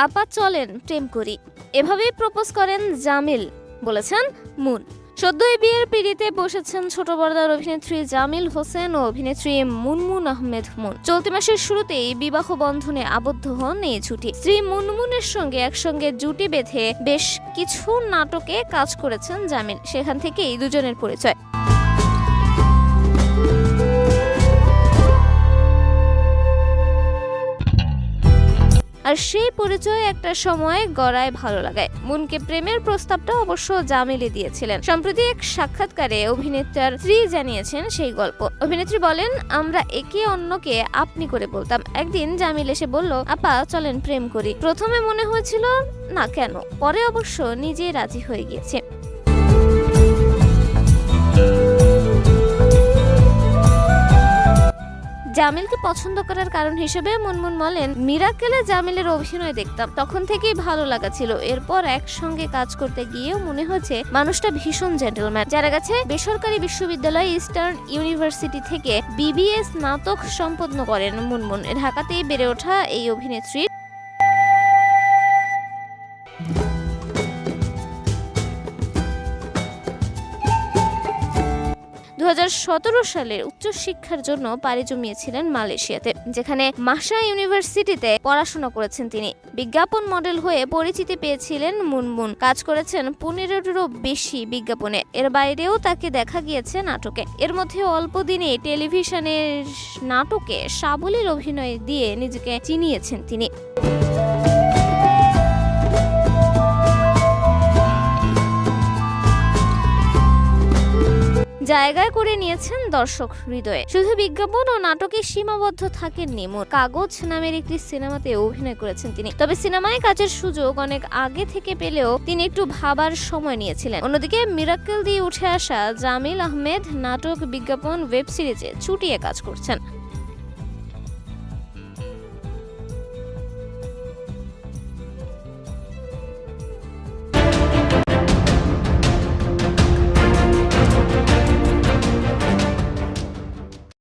আপা চলেন প্রেম করি, এভাবেই প্রপোজ করেন জামিল, বলেছেন মুন। সদ্যই বিয়ের পিড়িতে বসেছেন ছোট পর্দার অভিনেত্রী জামিল হোসেন ও অভিনেত্রী মুনমুন আহমেদ মুন। চলতি মাসের শুরুতেই বিবাহ বন্ধনে আবদ্ধ হন এই জুটি। স্ত্রী মুনমুনের সঙ্গে একসঙ্গে জুটি বেঁধে বেশ কিছু নাটকে কাজ করেছেন জামিল, সেখান থেকেই দুজনের পরিচয়। আর সেই পরিচয় একটা সময় গড়ায় ভালো লাগায়। মুনকে প্রেমের প্রস্তাবটা অবশ্য জামিলই দিয়েছিলেন। সম্প্রতি এক সাক্ষাৎকারে অভিনেতার স্ত্রী জানিয়েছেন সেই গল্প। অভিনেত্রী বলেন, আমরা একে অন্যকে আপনি করে বলতাম। একদিন জামিল এসে বলল, আপা চলেন প্রেম করি। প্রথমে মনে হয়েছিল না কেন, পরে অবশ্য নিজেই রাজি হয়ে গিয়েছে। জামিলকে পছন্দ করার কারণ হিসেবে মুনমুন বলেন, মিরাকেলে জামিলের অভিনয় দেখতাম, তখন থেকেই ভালো লাগা ছিল। এরপর একসঙ্গে কাজ করতে গিয়েও মনে হয়েছে মানুষটা ভীষণ জেন্টলম্যান। যারা গেছে বেসরকারি বিশ্ববিদ্যালয় ইস্টার্ন ইউনিভার্সিটি থেকে বিবিএ স্নাতক সম্পন্ন করেন মুনমুন। ঢাকাতেই বেড়ে ওঠা এই অভিনেত্রী 2017 সালে উচ্চশিক্ষার জন্য পাড়ি জমিয়েছিলেন মালয়েশিয়াতে, যেখানে মাসা ইউনিভার্সিটিতে পড়াশোনা করেছেন তিনি। বিজ্ঞাপন মডেল হয়ে পরিচিতি পেয়েছিলেন মুনমুন। কাজ করেছেন 15-এরও বেশি বিজ্ঞাপনে। এর বাইরেও তাকে দেখা গিয়েছে নাটকে। এর মধ্যে অল্প দিনে টেলিভিশনের নাটকে সাবলীল অভিনয় দিয়ে নিজেকে চিনিয়েছেন তিনি। জায়গায় করে নিয়েছেন দর্শক হৃদয়ে। শুধু বিজ্ঞাপন ও নাটকে সীমাবদ্ধ থাকেননি মুন। কাগজ নামের একটি সিনেমাতে অভিনয় করেছেন তিনি। তবে সিনেমায় কাজের সুযোগ অনেক আগে থেকে পেলেও তিনি একটু ভাবার সময় নিয়েছিলেন। অন্যদিকে মিরাকেল দিয়ে উঠে আসা জামিল আহমেদ নাটক, বিজ্ঞাপন, ওয়েব সিরিজে চুটিয়ে কাজ করছেন।